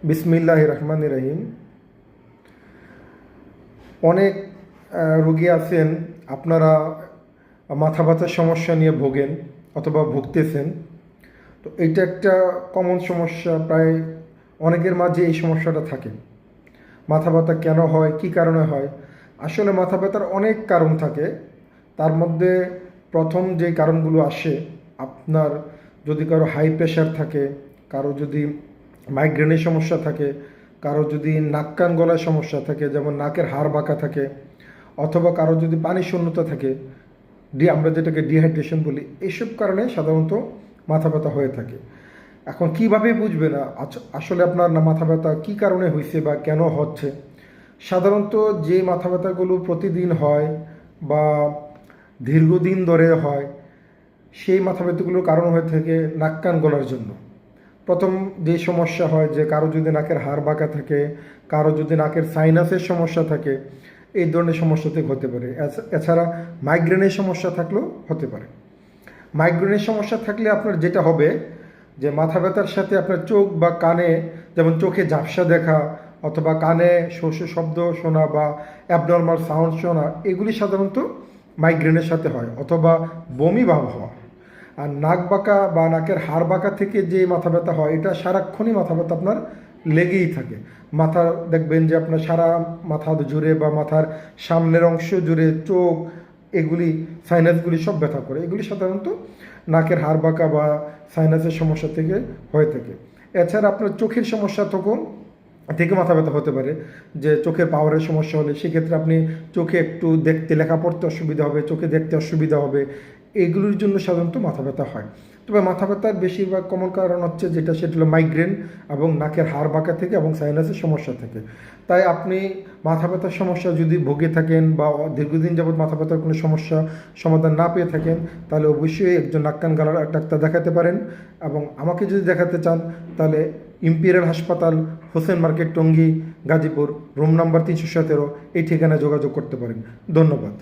বিসমিল্লাহির রহমানির রহিম। অনেক রোগী আছেন, আপনারা মাথা ব্যথার সমস্যা নিয়ে ভোগেন অথবা ভুগতেছেন। তো এইটা একটা কমন সমস্যা, প্রায় অনেকের মাঝে এই সমস্যাটা থাকে। মাথা ব্যথা কেন হয়, কী কারণে হয়? আসলে মাথা ব্যথার অনেক কারণ থাকে। তার মধ্যে প্রথম যে কারণগুলো আসে, আপনার যদি কারো হাই প্রেশার থাকে, কারো যদি মাইগ্রেনের সমস্যা থাকে, কারো যদি নাক কান গলায় সমস্যা থাকে, যেমন নাকের হাড় বাঁকা থাকে, অথবা কারো যদি পানি শূন্যতা থাকে, আমরা যেটাকে ডিহাইড্রেশন বলি, এইসব কারণে সাধারণত মাথা ব্যথা হয়ে থাকে। এখন কিভাবে বুঝবে না আসলে আপনার না মাথা ব্যথা কী কারণে হয়েছে বা কেন হচ্ছে? সাধারণত যে মাথা ব্যথাগুলো প্রতিদিন হয় বা দীর্ঘদিন ধরে হয়, সেই মাথা ব্যথাগুলোর কারণ হয়ে থাকে নাক কান গলার জন্য। প্রথম যে সমস্যা হয় যে কারো যদি নাকের হাড় বাঁকা থাকে, কারো যদি নাকের সাইনাসের সমস্যা থাকে, এই ধরনের সমস্যা থেকে হতে পারে। এছাড়া মাইগ্রেনের সমস্যা থাকলেও হতে পারে। মাইগ্রেনের সমস্যা থাকলে আপনার যেটা হবে যে মাথা ব্যথার সাথে আপনার চোখ বা কানে, যেমন চোখে ঝাপসা দেখা অথবা কানে শোষ শব্দ শোনা বা অ্যাবনর্মাল সাউন্ড শোনা, এগুলি সাধারণত মাইগ্রেনের সাথে হয়, অথবা বমি ভাব হওয়া। আর নাক বাঁকা বা নাকের হাড় বাঁকা থেকে যে মাথা ব্যথা হয়, এটা সারাক্ষণই মাথা ব্যথা আপনার লেগেই থাকে। মাথা দেখবেন যে আপনার সারা মাথা জুড়ে বা মাথার সামনের অংশ জুড়ে চোখ, এগুলি সাইনাসগুলি সব ব্যথা করে। এগুলি সাধারণত নাকের হাড় বাঁকা বা সাইনাসের সমস্যা থেকে হয়ে থাকে। এছাড়া আপনার চোখের সমস্যা থেকে মাথা ব্যথা হতে পারে, যে চোখের পাওয়ারের সমস্যা হলে সেক্ষেত্রে আপনি চোখে একটু দেখতে, লেখা পড়তে অসুবিধা হবে, চোখে দেখতে অসুবিধা হবে, এগুলোর জন্য সাধারণত মাথা ব্যথা হয়। তবে মাথা ব্যথার বেশিরভাগ কমন কারণ হচ্ছে সেটা হলো মাইগ্রেন এবং নাকের হাড় বাঁকা থেকে এবং সাইনাসের সমস্যা থেকে। তাই আপনি মাথা ব্যথার সমস্যা যদি ভুগে থাকেন বা দীর্ঘদিন যাবৎ মাথা ব্যথার কোনো সমস্যা সমাধান না পেয়ে থাকেন, তাহলে অবশ্যই একজন নাক কান গলার ডাক্তার দেখাতে পারেন। এবং আমাকে যদি দেখাতে চান, তাহলে ইম্পেরিয়াল হাসপাতাল, Hossain market, Tongi, Gazipur, room number 317, এই ঠিকানায় যোগাযোগ করতে পারেন। ধন্যবাদ।